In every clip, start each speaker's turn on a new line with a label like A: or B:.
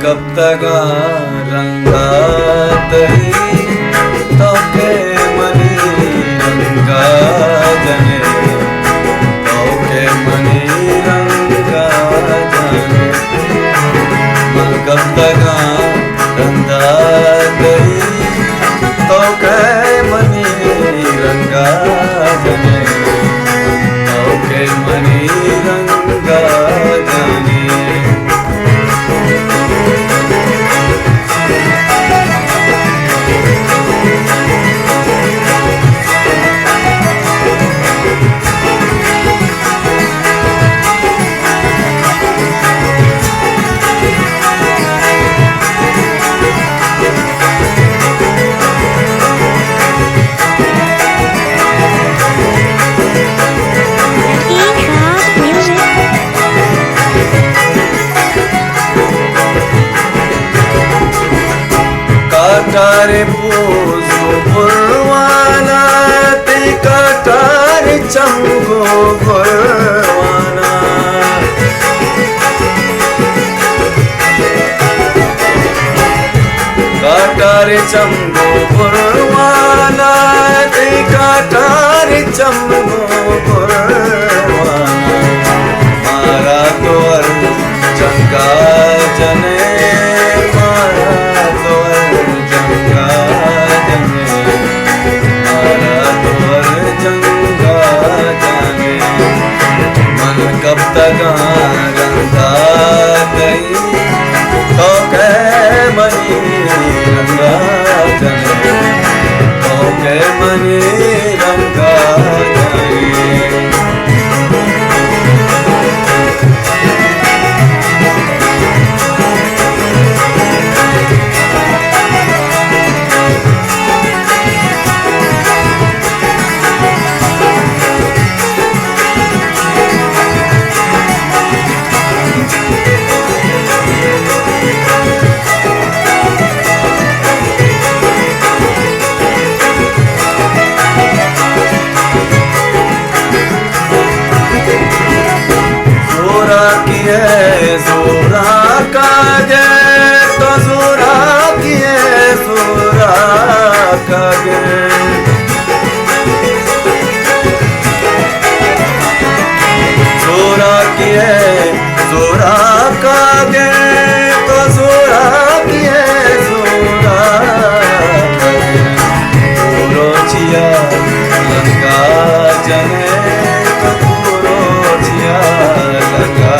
A: कब तक रंगातई तो के मनी रंगा जने तो के मनी रंगा जने मन कब तक रंगातई तो के मनी रंगा जने तो के मनी रंगा जने काटारे पूजो बुरवाना ते काटारे चंगो बुरवाना काटारे चंगो बुरवाना ते काटारे चंगो बुरवाना मारा तोर चंगा जने कब तक रंगा गई तो के मनी रंगा जने तो के मनी रंगा जने जोरा का जय तो जोरा किए जोरा का जय जोरा किए जोरा का जय तो जोरा किए जोरा का जय पूरो चिया लंका जने तो पूरो चिया लंका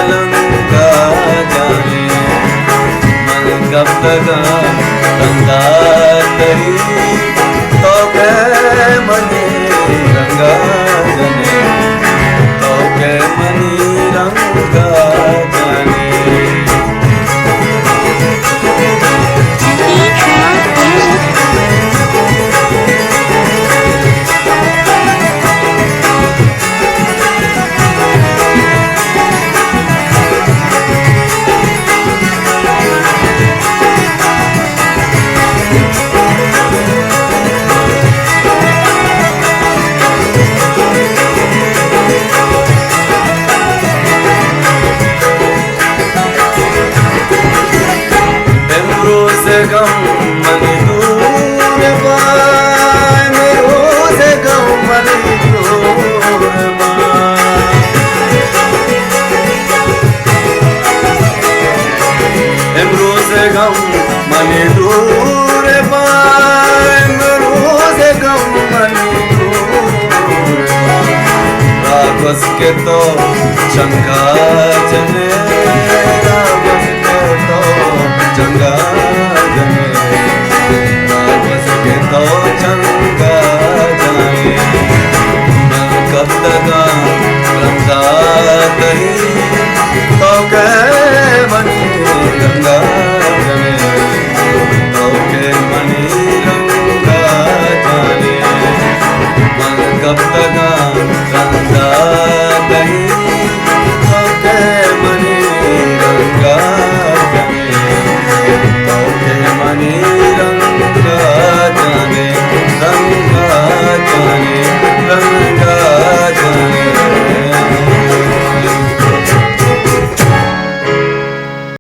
A: लंका जाने मन कब तक रंगा तई तो के मनी रंगा जने तो के मनी रंगा जाने गम मन दूर बाय मेरो से गम मन दूर एमरो से गम मन दूर बाय मेरो से गम मन दूर रागस के तो शंका जने